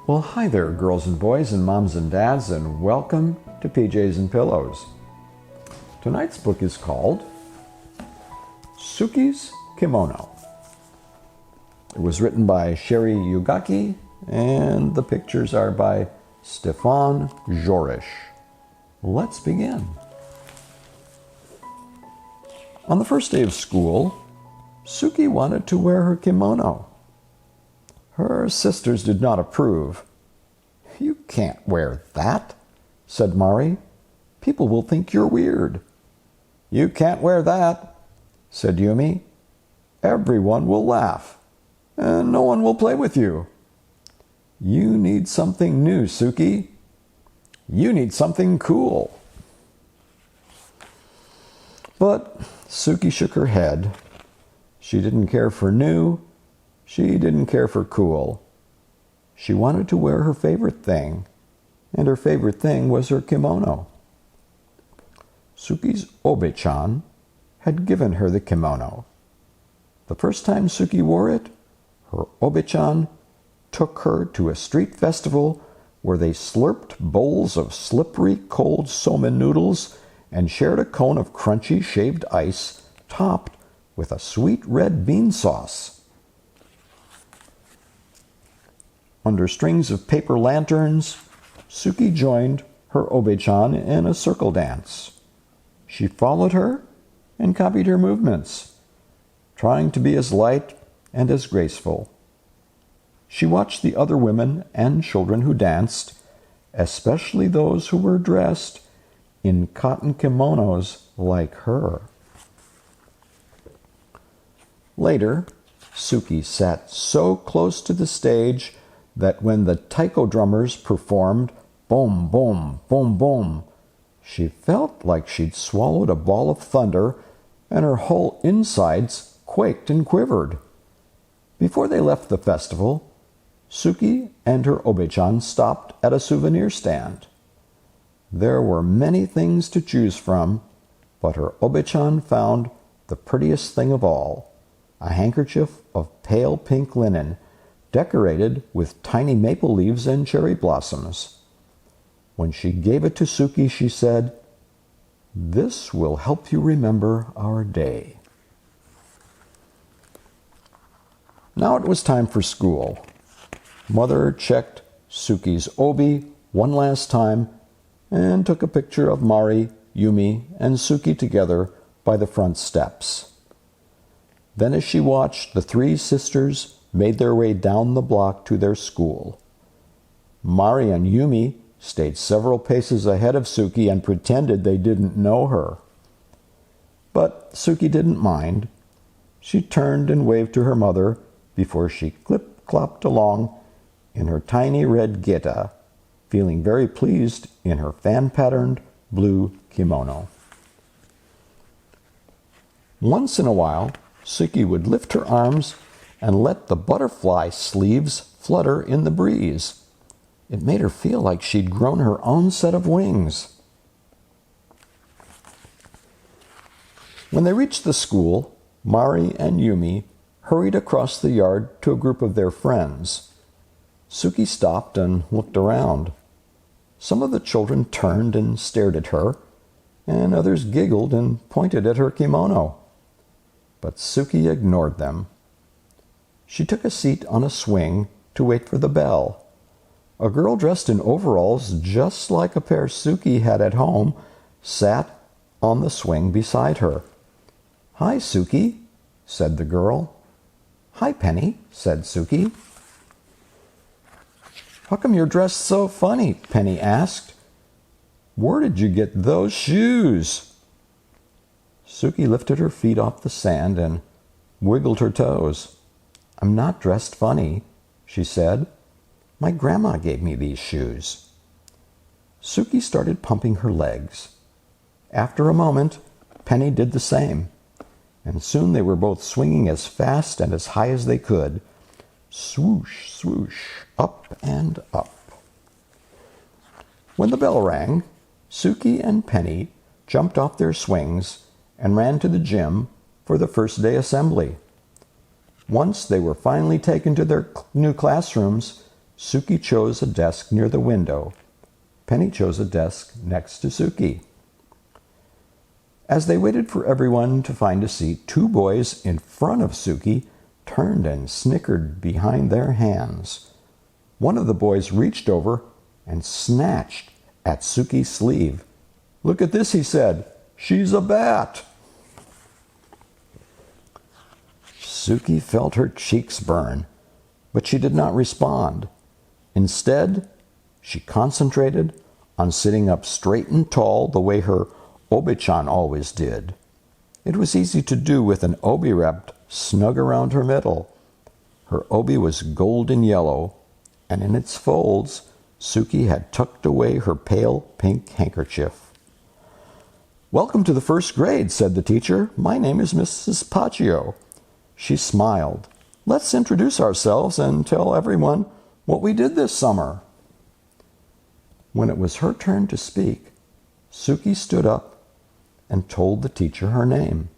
Well, hi there, girls and boys and moms and dads, and welcome to PJs and Pillows. Tonight's book is called SUKI'S Kimono. It was written by Chieri Uegaki, and the pictures are by Stéphane Jorisch. Let's begin. On the first day of school, Suki wanted to wear her kimono. Her sisters did not approve. "You can't wear that," said Mari. "People will think you're weird." "You can't wear that," said Yumi. "Everyone will laugh, and no one will play with you." "You need something new, Suki. You need something cool." But Suki shook her head. She didn't care for new. She didn't care for cool. She wanted to wear her favorite thing, and her favorite thing was her kimono. Suki's obe-chan had given her the kimono. The first time Suki wore it, her obe-chan took her to a street festival where they slurped bowls of slippery cold somen noodles and shared a cone of crunchy shaved ice topped with a sweet red bean sauce. Under strings of paper lanterns, Suki joined her obe-chan in a circle dance. She followed her and copied her movements, trying to be as light and as graceful. She watched the other women and children who danced, especially those who were dressed in cotton kimonos like her. Later, Suki sat so close to the stage that when the taiko drummers performed boom, boom, boom, boom, she felt like she'd swallowed a ball of thunder and her whole insides quaked and quivered. Before they left the festival, Suki and her obe-chan stopped at a souvenir stand. There were many things to choose from, but her obe-chan found the prettiest thing of all, a handkerchief of pale pink linen decorated with tiny maple leaves and cherry blossoms. When she gave it to Suki, she said, "This will help you remember our day." Now it was time for school. Mother checked Suki's obi one last time and took a picture of Mari, Yumi, and Suki together by the front steps. Then as she watched, the three sisters made their way down the block to their school. Mari and Yumi stayed several paces ahead of Suki and pretended they didn't know her. But Suki didn't mind. She turned and waved to her mother before she clip-clopped along in her tiny red geta, feeling very pleased in her fan-patterned blue kimono. Once in a while, Suki would lift her arms and let the butterfly sleeves flutter in the breeze. It made her feel like she'd grown her own set of wings. When they reached the school, Mari and Yumi hurried across the yard to a group of their friends. Suki stopped and looked around. Some of the children turned and stared at her, and others giggled and pointed at her kimono. But Suki ignored them. She took a seat on a swing to wait for the bell. A girl dressed in overalls, just like a pair Suki had at home, sat on the swing beside her. "Hi, Suki," said the girl. "Hi, Penny," said Suki. "How come you're dressed so funny?" Penny asked. "Where did you get those shoes?" Suki lifted her feet off the sand and wiggled her toes. "I'm not dressed funny," she said. "My grandma gave me these shoes." Suki started pumping her legs. After a moment, Penny did the same, and soon they were both swinging as fast and as high as they could. Swoosh, swoosh, up and up. When the bell rang, Suki and Penny jumped off their swings and ran to the gym for the first day assembly. Once they were finally taken to their new classrooms, Suki chose a desk near the window. Penny chose a desk next to Suki. As they waited for everyone to find a seat, two boys in front of Suki turned and snickered behind their hands. One of the boys reached over and snatched at Suki's sleeve. "Look at this," he said. "She's a bat." Suki felt her cheeks burn, but she did not respond. Instead, she concentrated on sitting up straight and tall the way her obi-chan always did. It was easy to do with an obi wrapped snug around her middle. Her obi was golden yellow, and in its folds, Suki had tucked away her pale pink handkerchief. "Welcome to the first grade," said the teacher. "My name is Mrs. Paggio." She smiled. "Let's introduce ourselves and tell everyone what we did this summer." When it was her turn to speak, Suki stood up and told the teacher her name.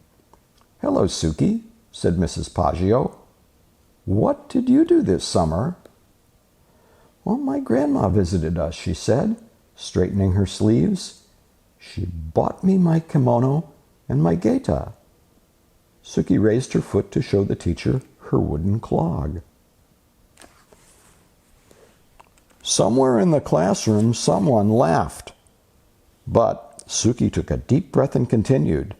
"Hello, Suki," said Mrs. Paggio. "What did you do this summer?" "Well, my grandma visited us," she said, straightening her sleeves. "She bought me my kimono and my gaita." Suki raised her foot to show the teacher her wooden clog. Somewhere in the classroom, someone laughed. But Suki took a deep breath and continued.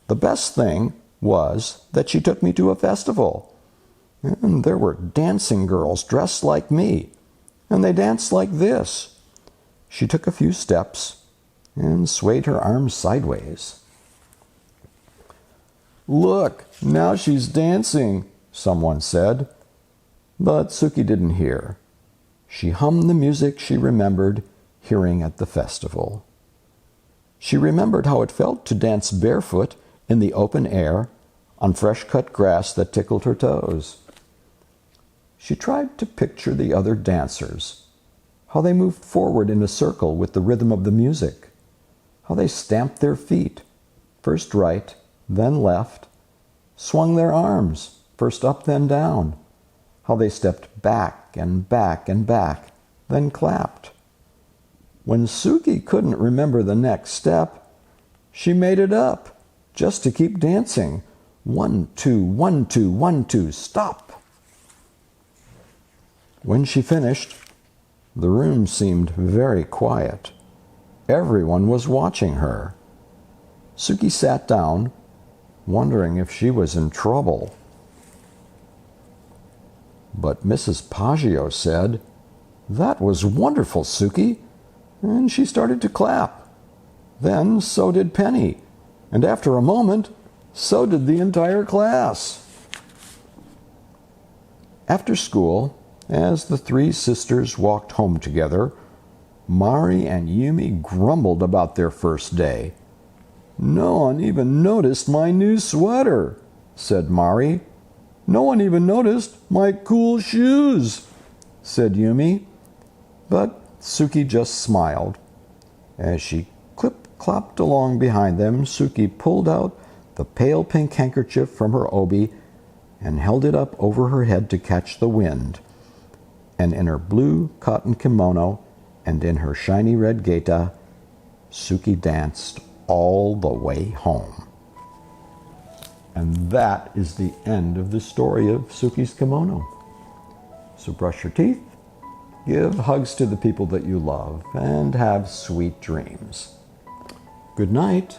"The best thing was that she took me to a festival. And there were dancing girls dressed like me. And they danced like this." She took a few steps and swayed her arms sideways. "Look, now she's dancing," someone said. But Suki didn't hear. She hummed the music she remembered hearing at the festival. She remembered how it felt to dance barefoot in the open air on fresh-cut grass that tickled her toes. She tried to picture the other dancers, how they moved forward in a circle with the rhythm of the music, how they stamped their feet, first right, then left, swung their arms, first up then down, how they stepped back and back and back, then clapped. When Suki couldn't remember the next step, she made it up just to keep dancing. 1, 2, 1, 2, 1, 2, stop. When she finished, the room seemed very quiet. Everyone was watching her. Suki sat down, wondering if she was in trouble. But Mrs. Paggio said, "That was wonderful, Suki," and she started to clap. Then so did Penny, and after a moment, so did the entire class. After school, as the three sisters walked home together, Mari and Yumi grumbled about their first day. "No one even noticed my new sweater," said Mari. "No one even noticed my cool shoes," said Yumi. But Suki just smiled. As she clip-clopped along behind them, Suki pulled out the pale pink handkerchief from her obi and held it up over her head to catch the wind. And in her blue cotton kimono and in her shiny red gaita, Suki danced all the way home. And that is the end of the story of Suki's Kimono. So brush your teeth, give hugs to the people that you love, and have sweet dreams. Good night.